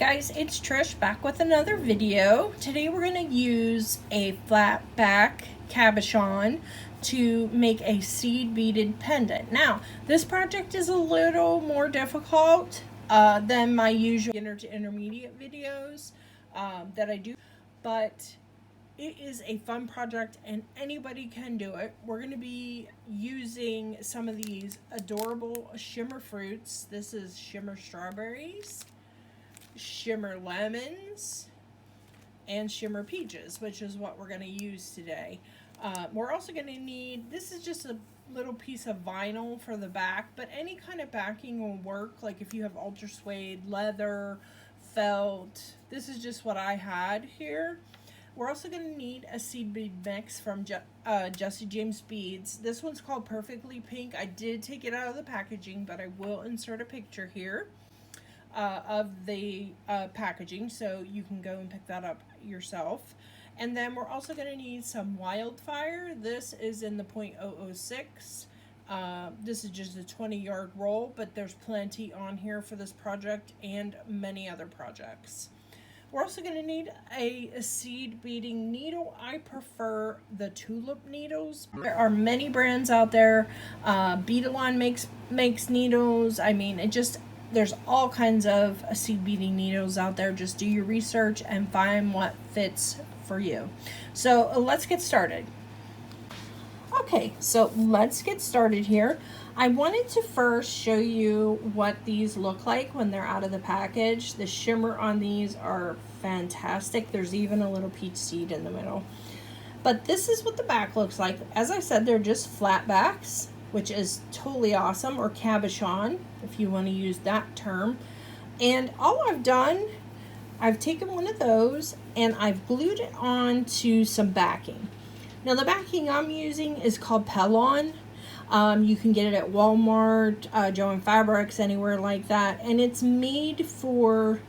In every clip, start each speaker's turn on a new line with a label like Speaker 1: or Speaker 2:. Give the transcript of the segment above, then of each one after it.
Speaker 1: Guys, it's Trish back with another video. Today we're going to use a flat back cabochon to make a seed beaded pendant. Now, this project is a little more difficult than my usual beginner to intermediate videos that I do, but it is a fun project and anybody can do it. We're going to be using some of these adorable shimmer fruits. This is shimmer strawberries, shimmer lemons, and shimmer peaches, which is what we're going to use today. We're also going to need, this is just a little piece of vinyl for the back, but any kind of backing will work. Like if you have ultra suede, leather, felt, this is just what I had here. We're also going to need a seed bead mix from Jesse James Beads. This one's called Perfectly Pink. I did take it out of the packaging, but I will insert a picture here of the packaging, so you can go and pick that up yourself. And then we're also going to need some Wildfire. This is in the .006. This is just a 20-yard roll, but there's plenty on here for this project and many other projects. We're also going to need a seed beading needle. I prefer the tulip needles. There are many brands out there. Beading makes needles. I mean, there's all kinds of seed beading needles out there. Just do your research and find what fits for you. So let's get started. Okay, so let's get started here. I wanted to first show you what these look like when they're out of the package. The shimmer on these are fantastic. There's even a little peach seed in the middle. But this is what the back looks like. As I said, they're just flat backs, which is totally awesome, or cabochon, if you want to use that term. And all I've done, I've taken one of those and I've glued it on to some backing. Now the backing I'm using is called Pendant. You can get it at Walmart, Joann Fabrics, anywhere like that. And it's made for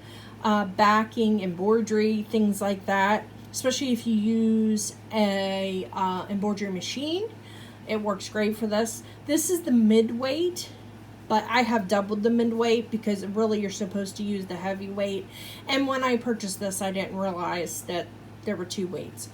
Speaker 1: backing, embroidery, things like that. Especially if you use a embroidery machine. It works great for this. This is the mid-weight, but I have doubled the mid-weight because really you're supposed to use the heavy-weight. And when I purchased this, I didn't realize that there were two weights.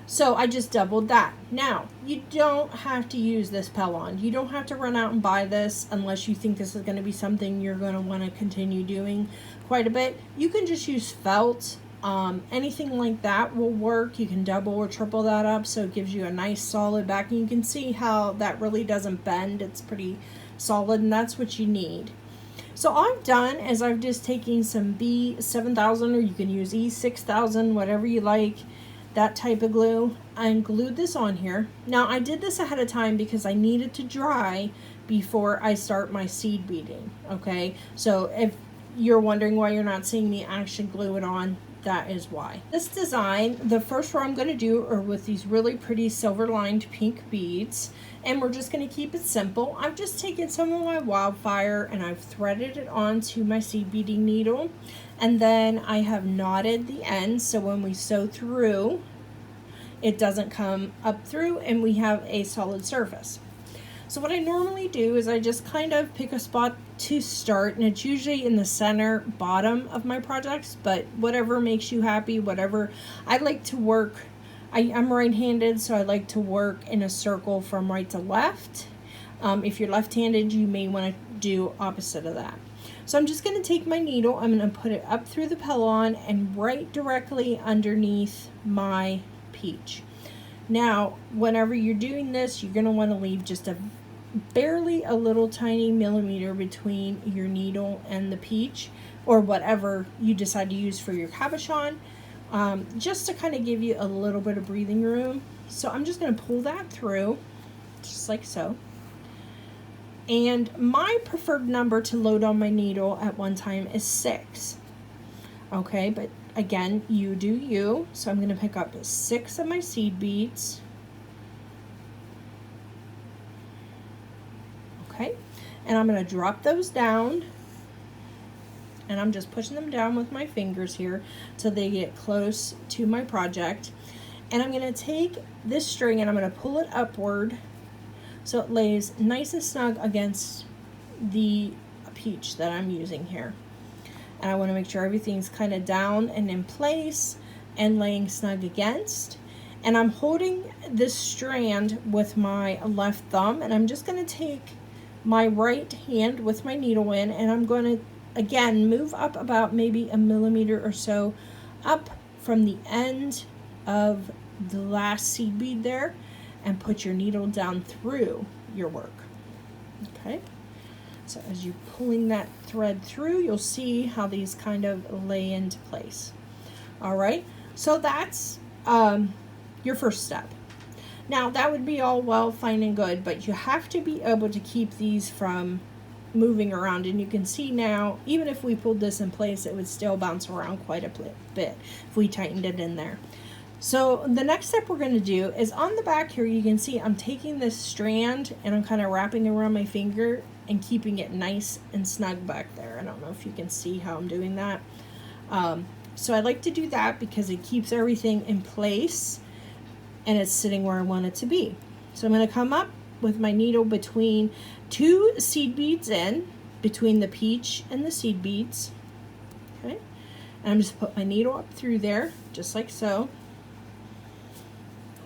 Speaker 1: So I just doubled that. Now, you don't have to use this Pendant. You don't have to run out and buy this unless you think this is going to be something you're going to want to continue doing quite a bit. You can just use felt. Anything like that will work. You can double or triple that up so it gives you a nice solid back. And you can see how that really doesn't bend. It's pretty solid, and that's what you need. So all I've done is I've just taken some B7000, or you can use E6000, whatever you like, that type of glue, and glued this on here. Now I did this ahead of time because I needed to dry before I start my seed beading. Okay, so if you're wondering why you're not seeing me actually glue it on, that is why. This design, the first row I'm going to do are with these really pretty silver lined pink beads, and we're just going to keep it simple. I've just taken some of my Wildfire and I've threaded it onto my seed beading needle, and then I have knotted the ends so when we sew through it doesn't come up through and we have a solid surface. So what I normally do is I just kind of pick a spot to start, and it's usually in the center bottom of my projects, but whatever makes you happy, whatever. I like to work, I'm right-handed, so I like to work in a circle from right to left. If you're left-handed, you may want to do opposite of that. So I'm just going to take my needle, I'm going to put it up through the Pendant and right directly underneath my peach. Now, whenever you're doing this, you're going to want to leave just barely a little tiny millimeter between your needle and the peach, or whatever you decide to use for your cabochon, just to kind of give you a little bit of breathing room. So I'm just going to pull that through, just like so. And my preferred number to load on my needle at one time is 6. Okay, but again, you do you. So I'm going to pick up 6 of my seed beads. Okay, and I'm going to drop those down, and I'm just pushing them down with my fingers here till they get close to my project. And I'm going to take this string and I'm going to pull it upward so it lays nice and snug against the peach that I'm using here. and I want to make sure everything's kind of down and in place and laying snug against. And I'm holding this strand with my left thumb, and I'm just going to take my right hand with my needle in, and I'm going to again move up about maybe a millimeter or so up from the end of the last seed bead there, and put your needle down through your work. Okay, so as you're pulling that thread through, you'll see how these kind of lay into place. All right, so that's your first step. Now that would be all well, fine and good, but you have to be able to keep these from moving around. And you can see now, even if we pulled this in place, it would still bounce around quite a bit if we tightened it in there. So the next step we're going to do is on the back here, you can see I'm taking this strand and I'm kind of wrapping it around my finger and keeping it nice and snug back there. I don't know if you can see how I'm doing that. So I like to do that because it keeps everything in place and it's sitting where I want it to be. So I'm going to come up with my needle between two seed beads in, between the peach and the seed beads. Okay, and I'm just put my needle up through there, just like so.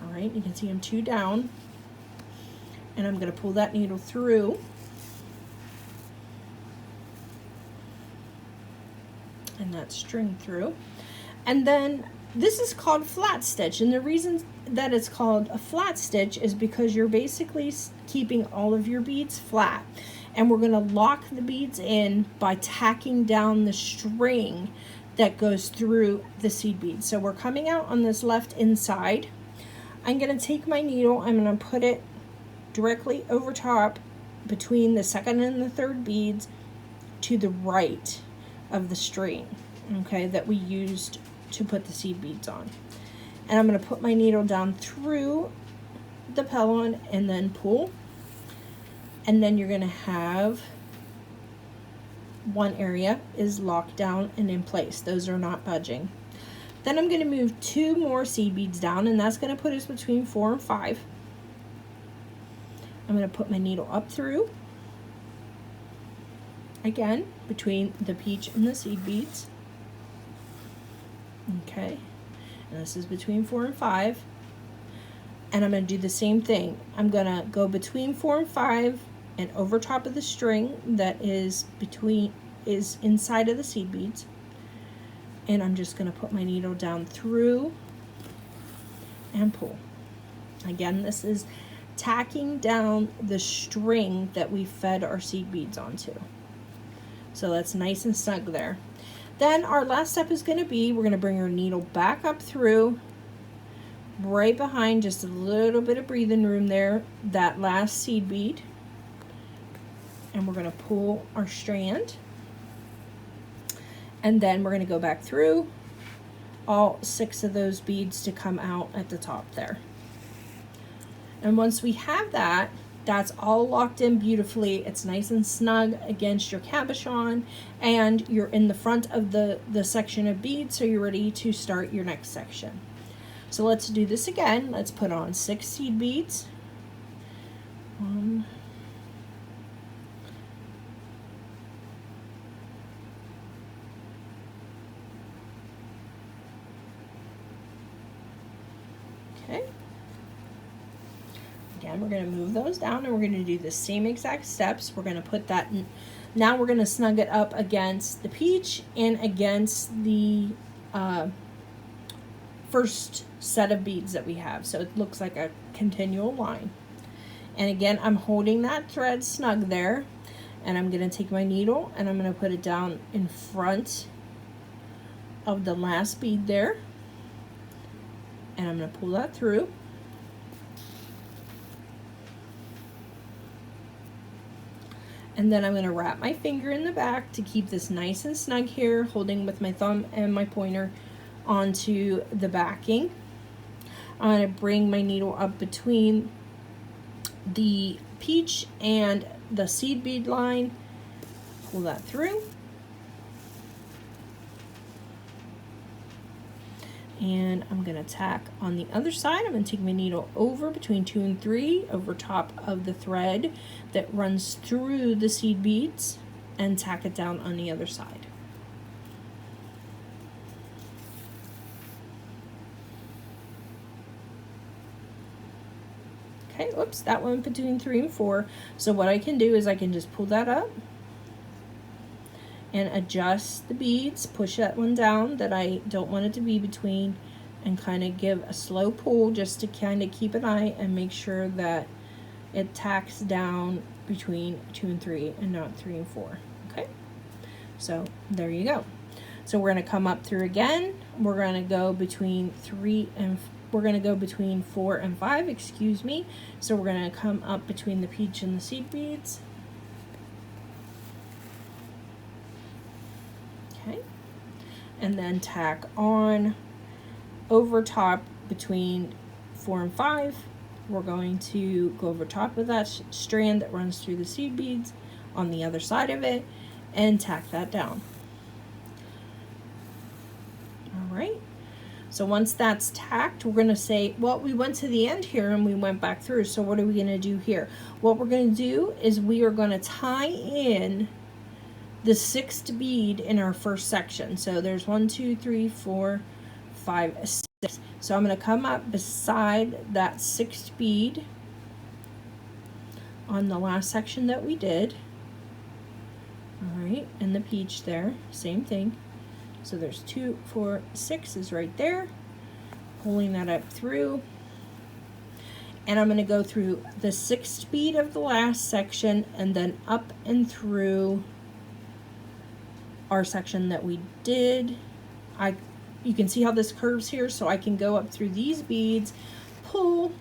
Speaker 1: All right, you can see I'm two down, and I'm going to pull that needle through, and that string through, and then this is called flat stitch, and the reason that it's called a flat stitch is because you're basically keeping all of your beads flat, and we're going to lock the beads in by tacking down the string that goes through the seed beads. So we're coming out on this left inside. I'm going to take my needle, I'm going to put it directly over top between the second and the third beads to the right of the string, okay, that we used to put the seed beads on. And I'm going to put my needle down through the pendant and then pull. And then you're going to have one area is locked down and in place. Those are not budging. Then I'm going to move two more seed beads down, and that's going to put us between 4 and 5. I'm going to put my needle up through, again, between the peach and the seed beads. Okay, and this is between 4 and 5. And I'm going to do the same thing. I'm going to go between 4 and 5 and over top of the string that is inside of the seed beads. And I'm just going to put my needle down through and pull. Again, this is tacking down the string that we fed our seed beads onto. So that's nice and snug there. Then our last step is going to be, we're going to bring our needle back up through, right behind, just a little bit of breathing room there, that last seed bead. And we're going to pull our strand. And then we're going to go back through all 6 of those beads to come out at the top there. And once we have that, that's all locked in beautifully. It's nice and snug against your cabochon, and you're in the front of the section of beads, so you're ready to start your next section. So let's do this again. Let's put on 6 seed beads. 1, okay. Again, we're going to move those down, and we're going to do the same exact steps. We're going to put that in. Now we're going to snug it up against the peach and against the first set of beads that we have, so it looks like a continual line. And again, I'm holding that thread snug there, and I'm going to take my needle and I'm going to put it down in front of the last bead there, and I'm going to pull that through. And then I'm going to wrap my finger in the back to keep this nice and snug here, holding with my thumb and my pointer onto the backing. I'm going to bring my needle up between the peach and the seed bead line, pull that through, and I'm going to tack on the other side. I'm going to take my needle over between 2 and 3 over top of the thread that runs through the seed beads and tack it down on the other side. Okay, oops, that one between 3 and 4. So what I can do is I can just pull that up and adjust the beads, push that one down that I don't want it to be between, and kind of give a slow pull just to kind of keep an eye and make sure that it tacks down between 2 and 3 and not 3 and 4. Okay, so there you go. So we're going to come up through again. We're going to go between 4 and 5, excuse me. So we're going to come up between the peach and the seed beads. Okay, and then tack on over top between 4 and 5. We're going to go over top of that strand that runs through the seed beads on the other side of it and tack that down. All right, so once that's tacked, we're going to say, well, we went to the end here and we went back through, so what are we going to do here? What we're going to do is we are going to tie in the 6th bead in our first section. So there's 1, 2, 3, 4, 5, 6. So I'm going to come up beside that 6th bead on the last section that we did. All right, and the peach there, same thing. So there's 2, 4, 6 is right there. Pulling that up through. And I'm going to go through the 6th bead of the last section and then up and through our section that we did. You can see how this curves here, so I can go up through these beads, pull,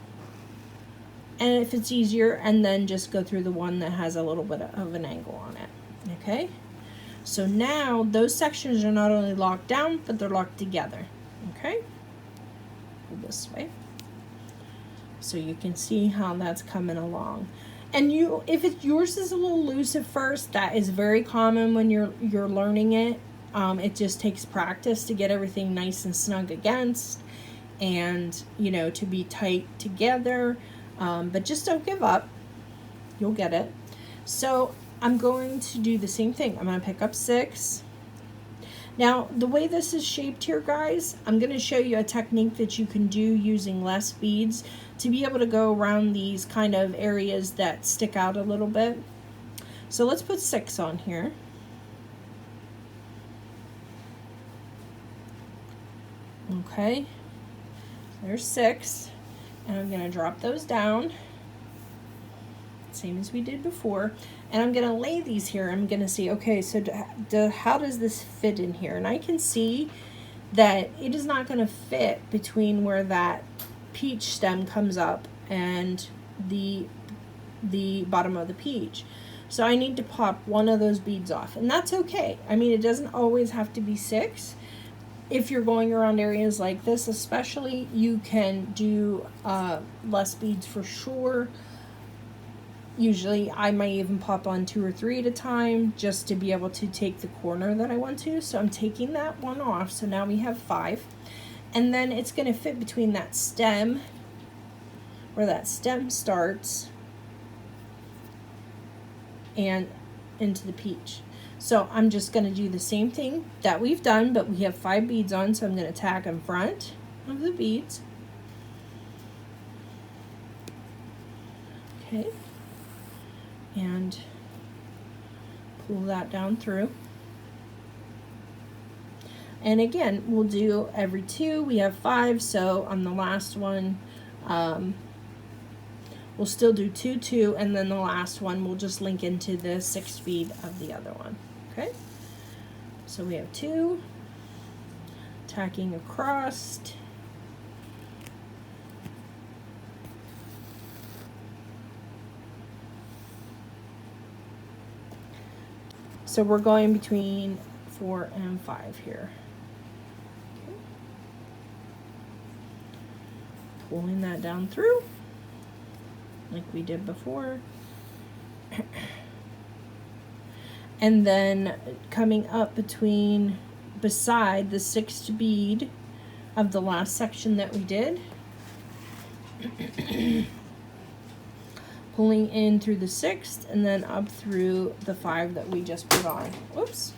Speaker 1: and if it's easier, and then just go through the one that has a little bit of an angle on it. Okay, so now those sections are not only locked down, but they're locked together. Okay, pull this way so you can see how that's coming along. And if yours is a little loose at first, that is very common when you're learning it. It just takes practice to get everything nice and snug against, and to be tight together. But just don't give up. You'll get it. So I'm going to do the same thing. I'm going to pick up 6. Now, the way this is shaped here, guys, I'm going to show you a technique that you can do using less beads to be able to go around these kind of areas that stick out a little bit. So let's put 6 on here. Okay, there's 6, and I'm going to drop those down, same as we did before, and I'm going to lay these here. I'm going to see, okay, so how does this fit in here? And I can see that it is not going to fit between where that peach stem comes up and the bottom of the peach. So I need to pop one of those beads off, and that's okay. I mean, it doesn't always have to be 6. If you're going around areas like this especially, you can do less beads for sure. Usually I might even pop on 2 or 3 at a time just to be able to take the corner that I want to. So I'm taking that one off, so now we have 5. And then it's going to fit between that stem, where that stem starts, and into the peach. So I'm just going to do the same thing that we've done, but we have 5 beads on, so I'm going to tack in front of the beads. Okay. And pull that down through. And again, we'll do every 2. We have 5, so on the last one, we'll still do 2, 2, and then the last one we'll just link into the 6th bead of the other one. Okay, so we have 2, tacking across, so we're going between 4 and 5 here. Okay. Pulling that down through like we did before. And then coming up beside the 6th bead of the last section that we did, pulling in through the 6th and then up through the 5 that we just put on. Whoops,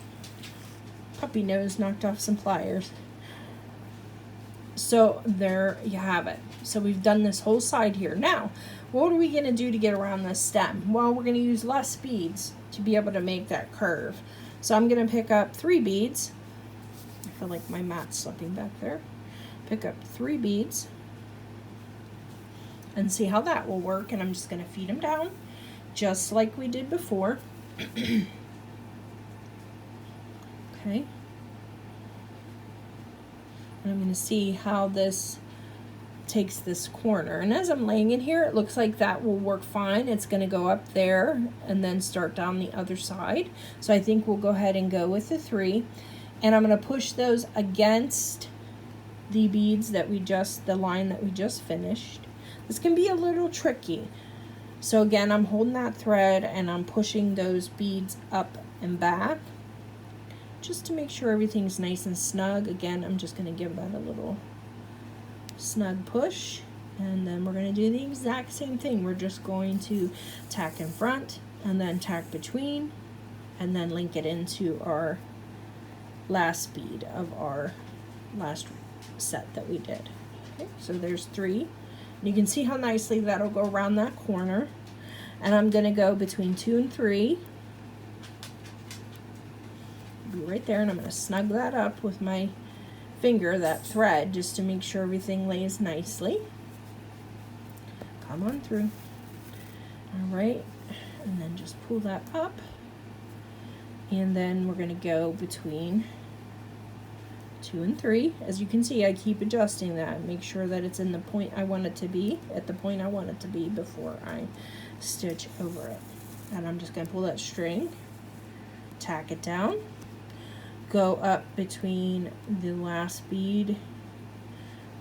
Speaker 1: puppy nose knocked off some pliers. So there you have it. So we've done this whole side here. Now, what are we going to do to get around this stem? Well, we're going to use less beads to be able to make that curve. So I'm going to pick up 3 beads. I feel like my mat's slipping back there. Pick up 3 beads and see how that will work. And I'm just going to feed them down just like we did before. Okay. And I'm going to see how this takes this corner. And as I'm laying it here, it looks like that will work fine. It's going to go up there and then start down the other side. So I think we'll go ahead and go with the 3. And I'm going to push those against the beads that the line that we just finished. This can be a little tricky. So again, I'm holding that thread and I'm pushing those beads up and back just to make sure everything's nice and snug. Again, I'm just going to give that a little snug push, and then we're going to do the exact same thing. We're just going to tack in front and then tack between and then link it into our last bead of our last set that we did. Okay, so there's 3. And you can see how nicely that'll go around that corner. And I'm going to go between 2 and 3. Be right there, and I'm going to snug that up with my finger, that thread, just to make sure everything lays nicely. Come on through. All right, and then just pull that up. And then we're going to go between 2 and 3. As you can see, I keep adjusting that. Make sure that it's in the point I want it to be, at the point I want it to be before I stitch over it. And I'm just going to pull that string, tack it down, go up between the last bead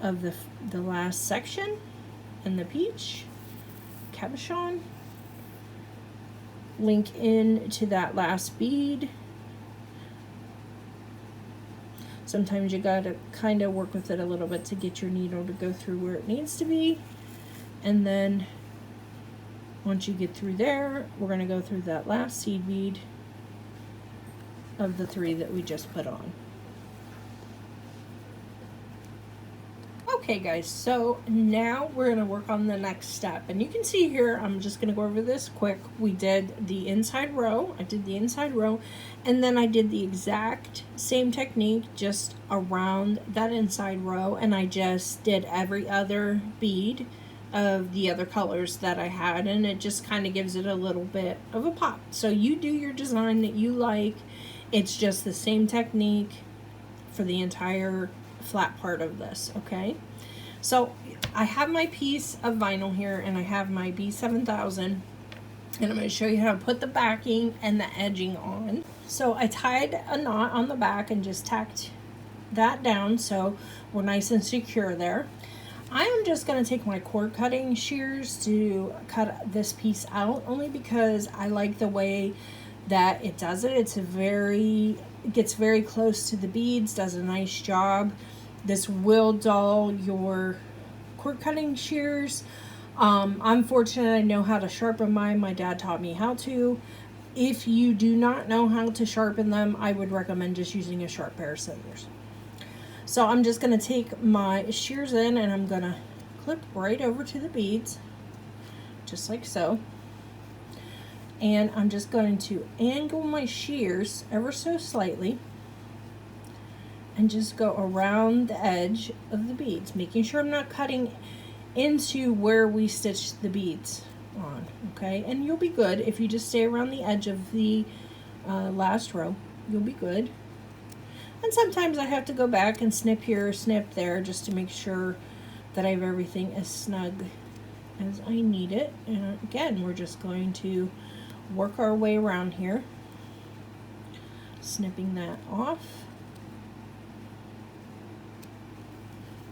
Speaker 1: of the last section and the peach cabochon, link in to that last bead. Sometimes you gotta kind of work with it a little bit to get your needle to go through where it needs to be. And then once you get through there, we're gonna go through that last seed bead of the 3 that we just put on. Okay guys, so now we're going to work on the next step, and you can see here, I'm just going to go over this quick. We did the inside row, I did the inside row, and then I did the exact same technique just around that inside row, and I just did every other bead of the other colors that I had, and it just kind of gives it a little bit of a pop. So you do your design that you like. It's just the same technique for the entire flat part of this, okay? So I have my piece of vinyl here, and I have my B7000, and I'm going to show you how to put the backing and the edging on. So I tied a knot on the back and just tacked that down so we're nice and secure there. I am just going to take my cord cutting shears to cut this piece out, only because I like the way that it does it. It gets very close to the beads, does a nice job. This will dull your cord cutting shears. I'm fortunate I know how to sharpen mine. My dad taught me how to. If you do not know how to sharpen them, I would recommend just using a sharp pair of scissors. So I'm just going to take my shears in, and I'm going to clip right over to the beads, just like so. And I'm just going to angle my shears ever so slightly and just go around the edge of the beads, making sure I'm not cutting into where we stitched the beads on, okay? And you'll be good if you just stay around the edge of the last row. You'll be good. And sometimes I have to go back and snip here, snip there, just to make sure that I have everything as snug as I need it. And again, we're just going to work our way around here, snipping that off.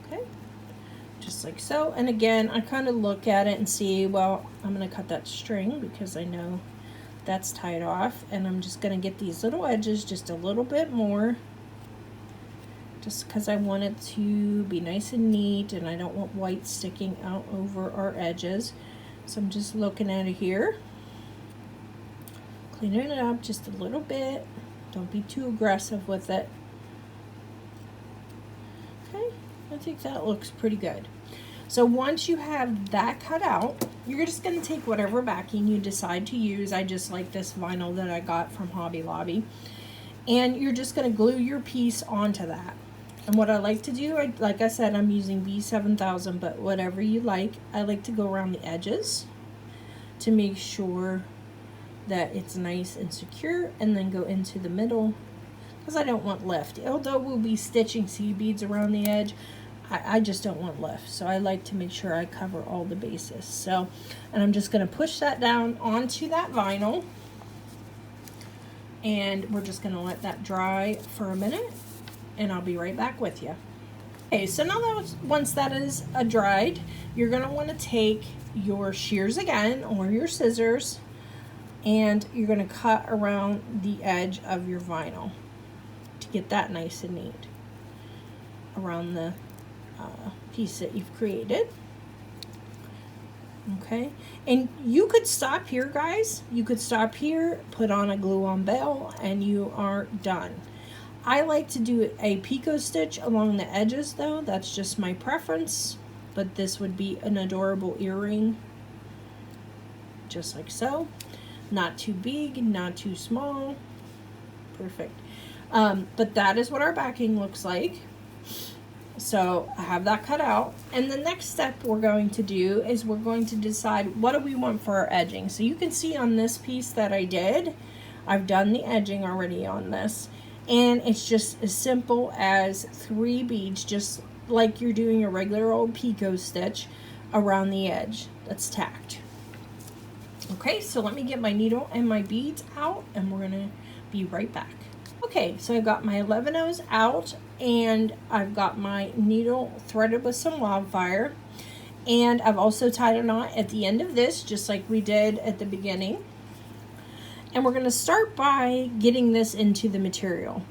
Speaker 1: Okay, just like so. And again, I kind of look at it and see, well, I'm going to cut that string because I know that's tied off, and I'm just going to get these little edges just a little bit more, just because I want it to be nice and neat, and I don't want white sticking out over our edges. So I'm just looking at it here, cleaning it up just a little bit. Don't be too aggressive with it. Okay, I think that looks pretty good. So once you have that cut out, you're just going to take whatever backing you decide to use. I just like this vinyl that I got from Hobby Lobby. And you're just going to glue your piece onto that. And what I like to do, like I said, I'm using B7000, but whatever you like, I like to go around the edges to make sure that it's nice and secure, and then go into the middle because I don't want lift. Although we'll be stitching seed beads around the edge, I just don't want lift. So I like to make sure I cover all the bases. So, and I'm just going to push that down onto that vinyl, and we're just going to let that dry for a minute, and I'll be right back with you. Okay, so now that once that is dried, you're going to want to take your shears again or your scissors, and you're going to cut around the edge of your vinyl to get that nice and neat around the piece that you've created. Okay, and you could stop here, guys. You could stop here, put on a glue-on bail, and you are done. I like to do a picot stitch along the edges though. That's just my preference, but this would be an adorable earring, just like so. Not too big, not too small. Perfect. But that is what our backing looks like. So I have that cut out, and the next step we're going to do is we're going to decide what do we want for our edging. So you can see on this piece that I did, I've done the edging already on this, and it's just as simple as 3 beads, just like you're doing a regular old picot stitch around the edge that's tacked. Okay, so let me get my needle and my beads out, and we're gonna be right back. Okay, so I've got my 11/0 out, and I've got my needle threaded with some wildfire, and I've also tied a knot at the end of this, just like we did at the beginning. And we're going to start by getting this into the material.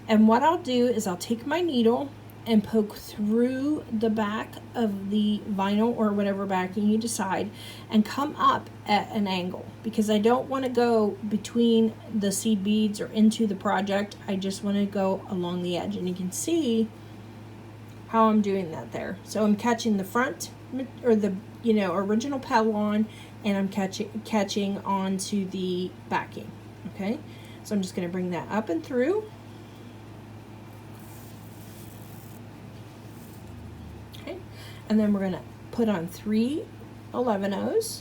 Speaker 1: And what I'll do is I'll take my needle and poke through the back of the vinyl or whatever backing you decide, and come up at an angle, because I don't want to go between the seed beads or into the project. I just want to go along the edge, and you can see how I'm doing that there. So I'm catching the front, or the original petal on, and I'm catching onto the backing. Okay, so I'm just going to bring that up and through. And then we're going to put on 3 11/0s.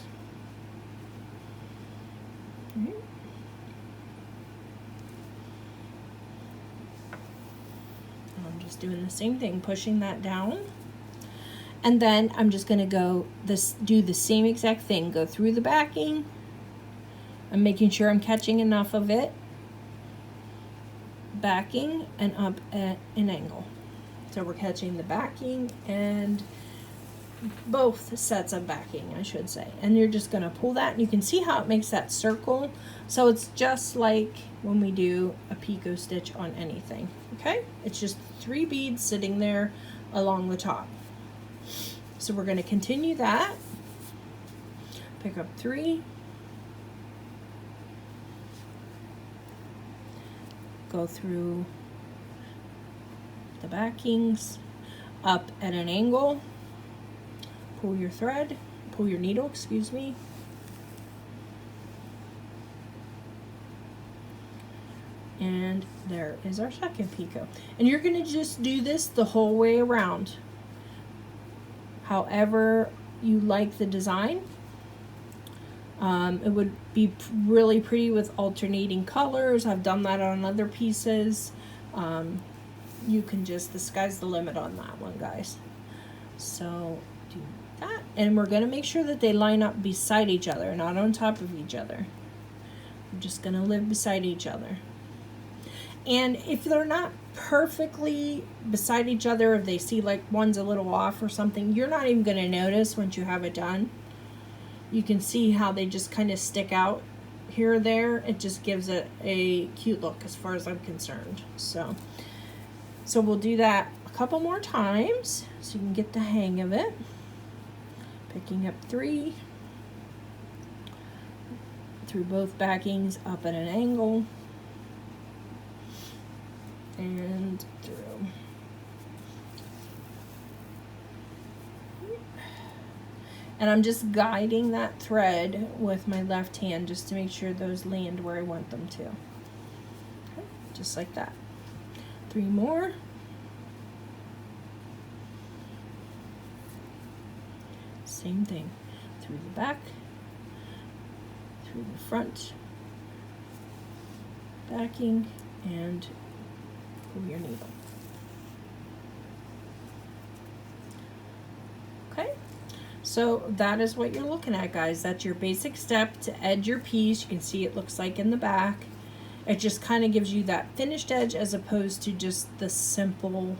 Speaker 1: I'm just doing the same thing, pushing that down. And then I'm just going to do the same exact thing, go through the backing. I'm making sure I'm catching enough of it, backing, and up at an angle. So we're catching the backing and both sets of backing, I should say. And you're just going to pull that, and you can see how it makes that circle. So it's just like when we do a picot stitch on anything. Okay, it's just 3 beads sitting there along the top. So we're going to continue that. Pick up 3, go through the backings up at an angle, pull your thread, pull your needle, excuse me, and there is our second picot. And you're going to just do this the whole way around, however you like the design. It would be really pretty with alternating colors. I've done that on other pieces. You can just, the sky's the limit on that one, guys. So do that, and we're going to make sure that they line up beside each other, not on top of each other. We're just going to live beside each other. And if they're not perfectly beside each other, if they see like one's a little off or something, you're not even going to notice once you have it done. You can see how they just kind of stick out here or there. It just gives it a cute look as far as I'm concerned. So we'll do that a couple more times so you can get the hang of it. Picking up 3 through both backings up at an angle and through. And I'm just guiding that thread with my left hand just to make sure those land where I want them to. Okay, just like that. 3 more. Same thing, through the back, through the front, backing, and pull your needle. Okay, so that is what you're looking at, guys. That's your basic step to edge your piece. You can see it looks like in the back. It just kind of gives you that finished edge as opposed to just the simple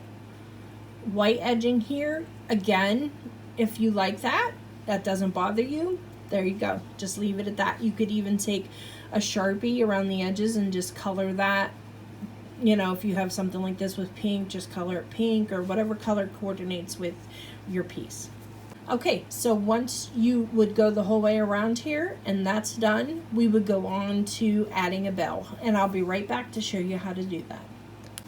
Speaker 1: white edging here. Again, if you like that, that doesn't bother you, there you go. Just leave it at that. You could even take a Sharpie around the edges and just color that. You know, if you have something like this with pink, just color it pink or whatever color coordinates with your piece. Okay, so once you would go the whole way around here and that's done, we would go on to adding a bell, and I'll be right back to show you how to do that.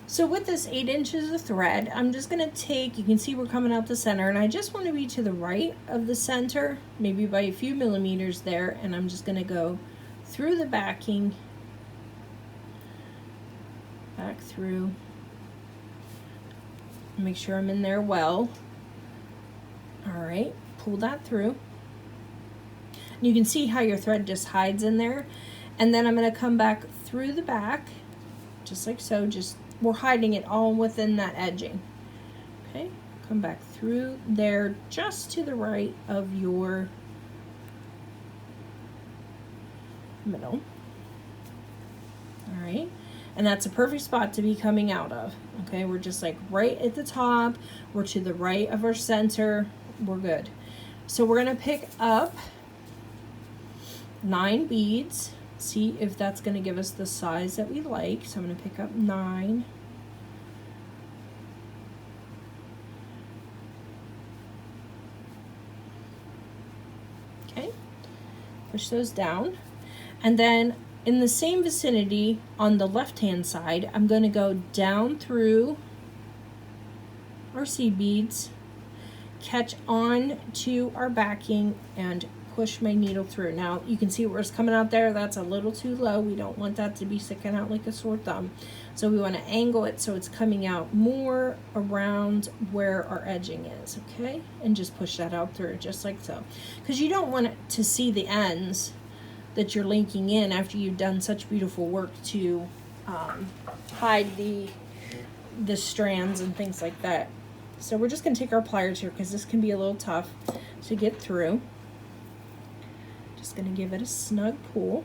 Speaker 1: So with this 8 inches of thread, I'm just gonna take, you can see we're coming out the center, and I just want to be to the right of the center, maybe by a few millimeters there, and I'm just gonna go through the backing, back through, make sure I'm in there well. All right, pull that through. You can see how your thread just hides in there. And then I'm gonna come back through the back, just like so, just, we're hiding it all within that edging. Okay, come back through there just to the right of your middle. All right, and that's a perfect spot to be coming out of. Okay, we're just like right at the top, we're to the right of our center, we're good. So we're gonna pick up 9 beads, see if that's gonna give us the size that we like. So I'm gonna pick up 9. Okay, push those down. And then in the same vicinity on the left hand side, I'm gonna go down through our seed beads, catch on to our backing, and push my needle through. Now you can see where it's coming out there, that's a little too low. We don't want that to be sticking out like a sore thumb. So we want to angle it so it's coming out more around where our edging is, okay? And just push that out through, just like so. Because you don't want it to see the ends that you're linking in after you've done such beautiful work to hide the strands and things like that. So we're just going to take our pliers here because this can be a little tough to get through. Just going to give it a snug pull.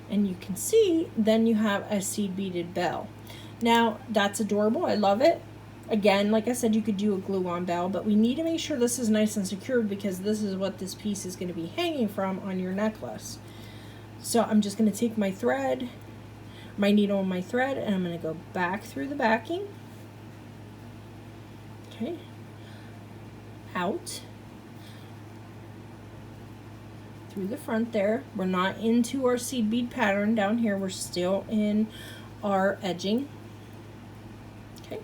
Speaker 1: And you can see then you have a seed beaded bell. Now that's adorable. I love it. Again, like I said, you could do a glue-on bell, but we need to make sure this is nice and secured because this is what this piece is going to be hanging from on your necklace. So I'm just going to take my thread, my needle and my thread, and I'm going to go back through the backing. Okay, out through the front there. We're not into our seed bead pattern down here, we're still in our edging. Okay,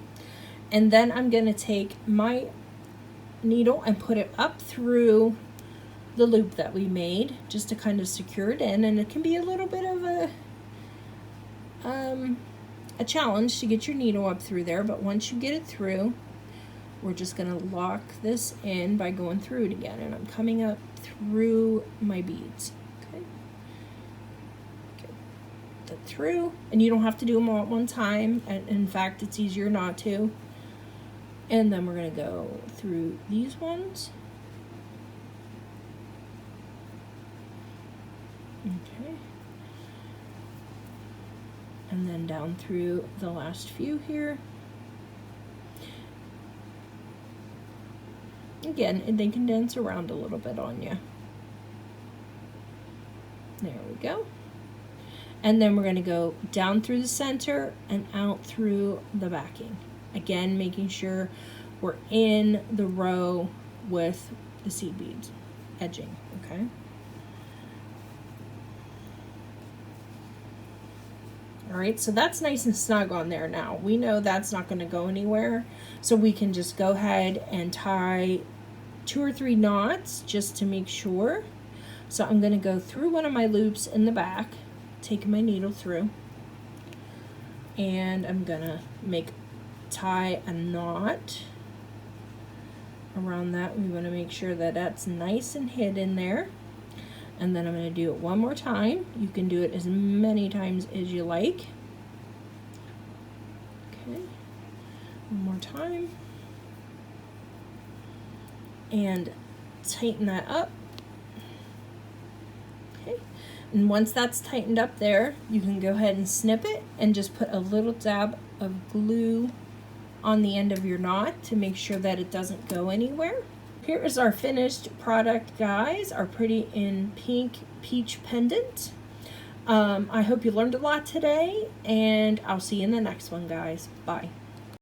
Speaker 1: and then I'm going to take my needle and put it up through the loop that we made just to kind of secure it in, and it can be a little bit of a challenge to get your needle up through there, but once you get it through, we're just going to lock this in by going through it again, and I'm coming up through my beads. Okay, get that through, and you don't have to do them all at one time, and in fact it's easier not to. And then we're going to go through these ones. Okay, and then down through the last few here. Again, they can dance around a little bit on you. There we go. And then we're going to go down through the center and out through the backing. Again, making sure we're in the row with the seed beads edging, okay? All right, so that's nice and snug on there now. We know that's not going to go anywhere, so we can just go ahead and tie 2 or 3 knots just to make sure. So I'm going to go through one of my loops in the back, taking my needle through, and I'm going to tie a knot around that. We want to make sure that that's nice and hidden there. And then I'm going to do it one more time. You can do it as many times as you like. Okay, one more time. And tighten that up. Okay, and once that's tightened up there, you can go ahead and snip it and just put a little dab of glue on the end of your knot to make sure that it doesn't go anywhere. Here is our finished product, guys, our pretty in pink peach pendant. I hope you learned a lot today, and I'll see you in the next one, guys. Bye.